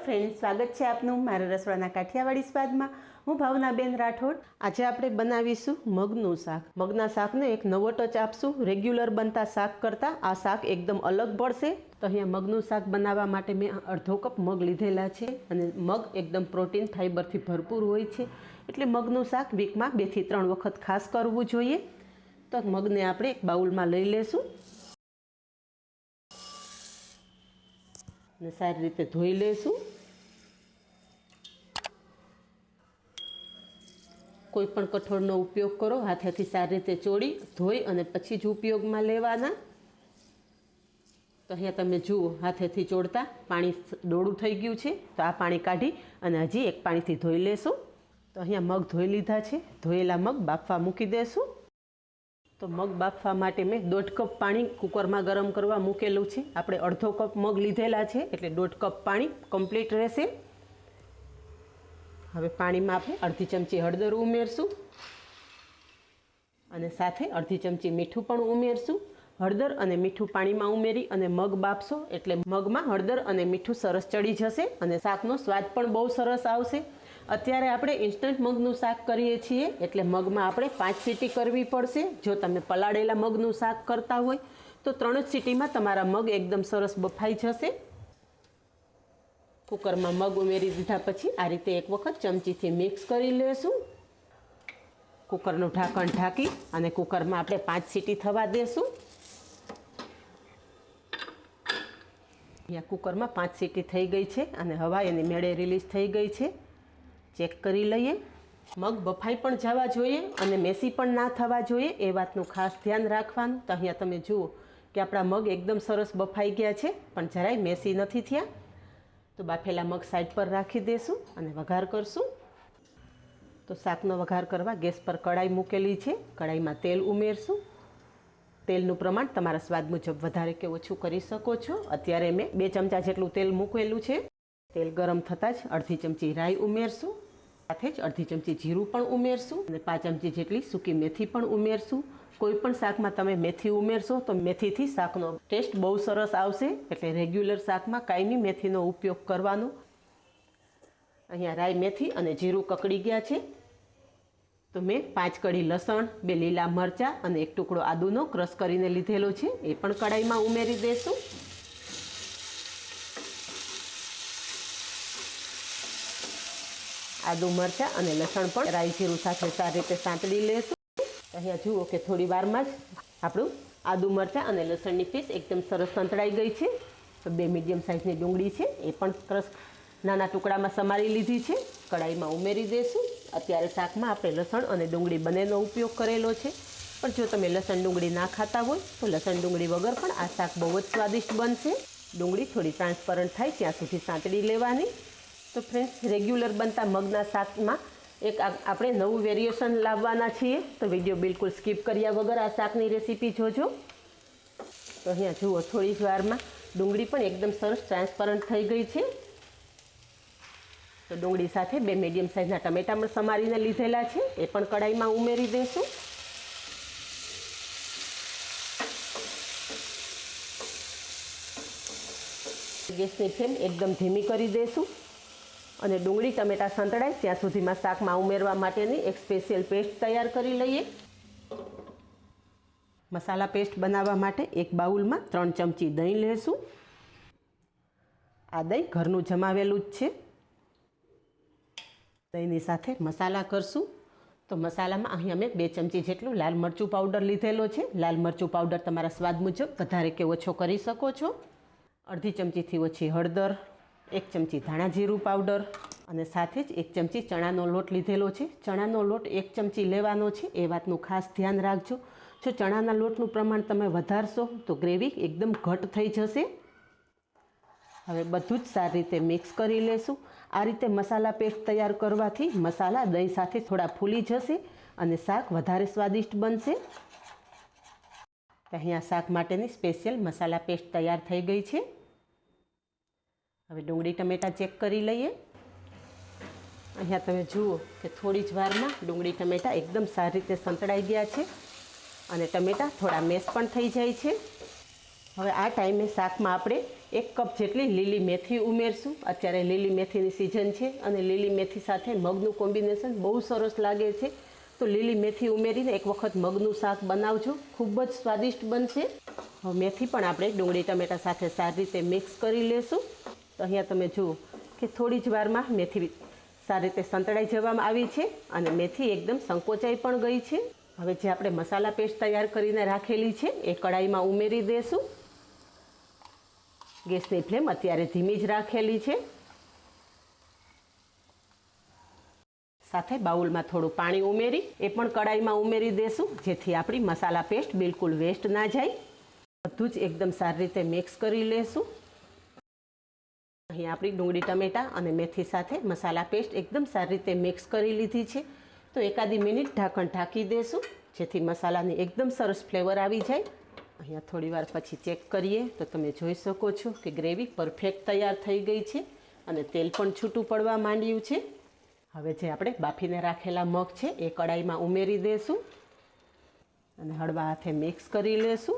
Friends, સ્વાગત છે આપનું મારા રસોડાના કાઠિયાવાડી સ્વાદમાં। હું ભાવનાબેન રાઠોડ। આજે આપણે બનાવીશું મગનું શાક। મગના શાકને એક નવો ટચ આપશું। રેગ્યુલર બનતા શાક કરતાં આ શાક એકદમ અલગ પડશે। તો અહીંયા મગનું શાક બનાવવા માટે મેં અડધો કપ મગ લીધેલા છે અને મગ એકદમ પ્રોટીન ફાઇબરથી ભરપૂર હોય છે, એટલે મગનું શાક વીકમાં 2 થી 3 વખત ખાસ કરવું જોઈએ। તો મગને આપણે એક બાઉલમાં લઈ લેશું અને સારી રીતે ધોઈ લેશું। કોઈ પણ કઠોળનો ઉપયોગ કરો, હાથેથી સારી રીતે ચોળી ધોઈ અને પછી જ ઉપયોગમાં લેવાના। તો અહીંયા તમે જુઓ, હાથેથી ચોળતા પાણી ડોળું થઈ ગયું છે, તો આ પાણી કાઢી અને હજી એક પાણીથી ધોઈ લેશું। તો અહીંયા મગ ધોઈ લીધા છે, ધોયેલા મગ બાફવા મૂકી દેશું। તો મગ બાફવા માટે મેં 1.5 કપ પાણી કુકરમાં ગરમ કરવા મૂકેલું છે। આપણે અડધો કપ મગ લીધેલા છે એટલે 1.5 કપ પાણી કમ્પ્લીટ રહેશે। હવે પાણીમાં આપણે અડધી ચમચી હળદર ઉમેરશું અને સાથે અડધી ચમચી મીઠું પણ ઉમેરશું। હળદર અને મીઠું પાણીમાં ઉમેરી અને મગ બાફશો એટલે મગમાં હળદર અને મીઠું સરસ ચડી જશે અને શાકનો સ્વાદ પણ બહુ સરસ આવશે। અત્યારે આપણે ઇન્સ્ટન્ટ મગનું શાક કરીએ છીએ એટલે મગમાં આપણે 5 સીટી કરવી પડશે। જો તમે પલાળેલા મગનું શાક કરતા હોય તો 3 જ સીટીમાં તમારા મગ એકદમ સરસ બફાઈ જશે। કુકરમાં મગ ઉમેરી દીધા પછી આ રીતે એક વખત ચમચીથી મિક્સ કરી લેશું। કુકરનું ઢાંકણ ઢાંકી અને કુકરમાં આપણે 5 સીટી થવા દેશું। અહીંયા કુકરમાં 5 સીટી થઈ ગઈ છે અને હવા એની મેળે રિલીઝ થઈ ગઈ છે। ચેક કરી લઈએ। મગ બફાઈ પણ જવા જોઈએ અને મેસી પણ ના થવા જોઈએ, એ વાતનું ખાસ ધ્યાન રાખવાનું। તો અહીંયા તમે જુઓ કે આપણા મગ એકદમ સરસ બફાઈ ગયા છે પણ જરાય મેસી નથી થયા। તો બાફેલા મગ સાઈડ પર રાખી દેશું અને વઘાર કરશું। તો શાકનો વઘાર કરવા ગેસ પર કઢાઈ મૂકેલી છે, કઢાઈમાં તેલ ઉમેરશું। તેલનું પ્રમાણ તમારા સ્વાદ મુજબ વધારે કે ઓછું કરી શકો છો। અત્યારે મેં 2 ચમચા જેટલું તેલ મૂકેલું છે। તેલ ગરમ થતાં જ અડધી ચમચી રાઈ ઉમેરશું, સાથે જ અડધી ચમચી જીરું પણ ઉમેરશું અને 5 ચમચી જેટલી સૂકી મેથી પણ ઉમેરશું। કોઈ પણ શાકમાં તમે મેથી ઉમેરશો તો મેથીથી શાકનો ટેસ્ટ બહુ સરસ આવશે, એટલે રેગ્યુલર શાકમાં કાયમી મેથીનો ઉપયોગ કરવાનો। અહીંયા રાઈ, મેથી અને જીરું કકડી ગયા છે તો મેં 5 કળી લસણ, 2 લીલા મરચાં અને 1 ટુકડો આદુનો ક્રશ કરીને લીધેલો છે, એ પણ કઢાઈમાં ઉમેરી દઈશું। આદુ, મરચાં અને લસણ પણ રાઈ જીરું સાથે સારી રીતે સાંતળી લેશું। અહીંયા જુઓ કે થોડી વારમાં જ આપણું આદુ, મરચાં અને લસણની પેસ્ટ એકદમ સરસ સંતળાઈ ગઈ છે। તો 2 મીડિયમ સાઇઝની ડુંગળી છે, એ પણ ક્રશ નાના ટુકડામાં સમારી લીધી છે, કઢાઈમાં ઉમેરી દઈશું। અત્યારે શાકમાં આપણે લસણ અને ડુંગળી બંનેનો ઉપયોગ કરેલો છે, પણ જો તમે લસણ ડુંગળી ના ખાતા હોય તો લસણ ડુંગળી વગર પણ આ શાક બહુ જ સ્વાદિષ્ટ બનશે। ડુંગળી થોડી ટ્રાન્સપરન્ટ થાય ત્યાં સુધી સાંતળી લેવાની। તો ફ્રેન્ડ્સ, રેગ્યુલર બનતા મગના શાકમાં એક આપણે નવું વેરિએશન લાવવાના છીએ, તો વિડીયો બિલકુલ સ્કીપ કર્યા વગર આ શાકની રેસીપી જોજો। તો અહીંયા જુઓ, થોડી જ વારમાં ડુંગળી પણ એકદમ સરસ ટ્રાન્સપરન્ટ થઈ ગઈ છે। તો ડુંગળી સાથે 2 મીડિયમ સાઇઝના ટમેટા પણ સમારીને લીધેલા છે, એ પણ કઢાઈમાં ઉમેરી દઈશું। ગેસની ફ્લેમ એકદમ ધીમી કરી દઈશું અને ડુંગળી ટમેટા સંતળાય ત્યાં સુધીમાં શાકમાં ઉમેરવા માટેની એક સ્પેશિયલ પેસ્ટ તૈયાર કરી લઈએ। મસાલા પેસ્ટ બનાવવા માટે એક બાઉલમાં 3 ચમચી દહીં લેશું। આ દહીં ઘરનું જમાવેલું જ છે। દહીંની સાથે મસાલા કરશું। તો મસાલામાં અહીંયા મેં 2 ચમચી જેટલું લાલ મરચું પાવડર લીધેલો છે। લાલ મરચું પાવડર તમારા સ્વાદ મુજબ વધારે કે ઓછો કરી શકો છો। અડધી ચમચીથી ઓછી હળદર, 1 ચમચી ધાણા જીરું પાવડર અને સાથે જ 1 ચમચી ચણાનો લોટ લીધેલો છે। ચણાનો લોટ 1 ચમચી લેવાનો છે, એ વાતનું ખાસ ધ્યાન રાખજો। જો ચણાના લોટનું પ્રમાણ તમે વધારશો તો ગ્રેવી એકદમ ઘટ થઈ જશે। હવે બધું જ સારી રીતે મિક્સ કરી લેશું। આ રીતે મસાલા પેસ્ટ તૈયાર કરવાથી મસાલા દહીં સાથે થોડા ફૂલી જશે અને શાક વધારે સ્વાદિષ્ટ બનશે। તો અહીંયા શાક માટેની સ્પેશિયલ મસાલા પેસ્ટ તૈયાર થઈ ગઈ છે। હવે ડુંગળી ટમેટાં ચેક કરી લઈએ। અહીંયા તમે જુઓ કે થોડી જ વારમાં ડુંગળી ટમેટાં એકદમ સારી રીતે સંતળાઈ ગયા છે અને ટમેટાં થોડા મેશ પણ થઈ જાય છે। હવે આ ટાઈમે શાકમાં આપણે 1 કપ જેટલી લીલી મેથી ઉમેરશું. અત્યારે લીલી મેથીની સિઝન છે અને લીલી મેથી સાથે મગનું કોમ્બિનેશન બહુ સરસ લાગે છે. તો લીલી મેથી ઉમેરીને એક વખત મગનું શાક બનાવજો, ખૂબ જ સ્વાદિષ્ટ બનશે. હવે મેથી પણ આપણે ડુંગળી ટમેટા સાથે સારી રીતે મિક્સ કરી લેશું. તો અહીંયા તમે જુઓ કે થોડી જ વારમાં મેથી સારી રીતે સંતળાઈ જવામાં આવી છે અને મેથી એકદમ સંકોચાઈ પણ ગઈ છે. હવે જે આપણે મસાલા પેસ્ટ તૈયાર કરીને રાખેલી છે એ કડાઈમાં ઉમેરી દઈશું. ગેસની ફ્લેમ અત્યારે ધીમી જ રાખેલી છે. સાથે બાઉલમાં થોડું પાણી ઉમેરી એ પણ કડાઈમાં ઉમેરી દેશું, જેથી આપણી મસાલા પેસ્ટ બિલકુલ વેસ્ટ ના જાય. બધું જ એકદમ સારી રીતે મિક્સ કરી લેશું. અહીં આપણી ડુંગળી ટમેટા અને મેથી સાથે મસાલા પેસ્ટ એકદમ સારી રીતે મિક્સ કરી લીધી છે. તો એકાદી મિનિટ ઢાંકણ ઢાંકી દેશું, જેથી મસાલાની એકદમ સરસ ફ્લેવર આવી જાય. અહીંયા થોડી વાર પછી ચેક કરીએ તો તમે જોઈ શકો છો કે ગ્રેવી પરફેક્ટ તૈયાર થઈ ગઈ છે અને તેલ પણ છૂટું પડવા માંડ્યું છે. હવે જે આપણે બાફીને રાખેલા મગ છે એ કડાઈમાં ઉમેરી દઈશું અને હળવા હાથે મિક્સ કરી લેશું.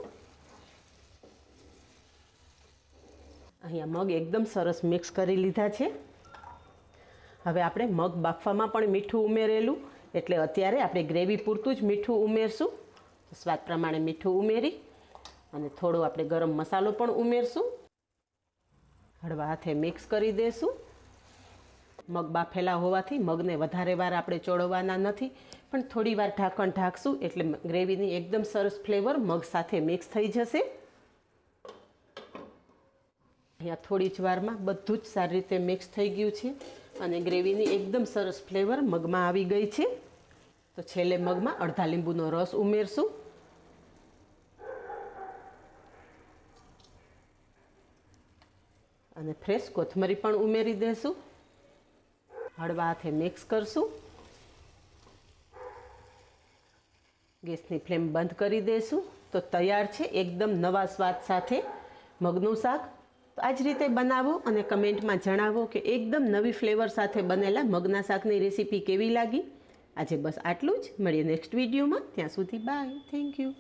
અહીંયા મગ એકદમ સરસ મિક્સ કરી લીધા છે. હવે આપણે મગ બાફવામાં પણ મીઠું ઉમેરેલું, એટલે અત્યારે આપણે ગ્રેવી પૂરતું જ મીઠું ઉમેરશું. સ્વાદ પ્રમાણે મીઠું ઉમેરી અને થોડો આપણે ગરમ મસાલો પણ ઉમેરશું. હળવા હાથે મિક્સ કરી દઈશું. મગ બાફેલા હોવાથી મગને વધારે વાર આપણે ચોળવવાના નથી, પણ થોડી વાર ઢાંકણ ઢાંકશું એટલે ગ્રેવીની એકદમ સરસ ફ્લેવર મગ સાથે મિક્સ થઈ જશે. અહીંયા થોડી જ વારમાં બધું જ સારી રીતે મિક્સ થઈ ગયું છે અને ગ્રેવીની એકદમ સરસ ફ્લેવર મગમાં આવી ગઈ છે. તો છેલ્લે મગમાં અડધા લીંબુનો રસ ઉમેરશું. અને ફ્રેશ કોથમરી પણ ઉમેરી દઈશું. હળવા હાથે મિક્સ કરશું. ગેસની ફ્લેમ બંધ કરી દઈશું. તો તૈયાર છે એકદમ નવા સ્વાદ સાથે મગનું શાક. તો આ જ રીતે બનાવો અને કમેન્ટમાં જણાવો કે એકદમ નવી ફ્લેવર સાથે બનેલા મગના શાકની રેસીપી કેવી લાગી. આજે બસ આટલું જ. મળીએ નેક્સ્ટ વિડીયોમાં. ત્યાં સુધી બાય. Thank you.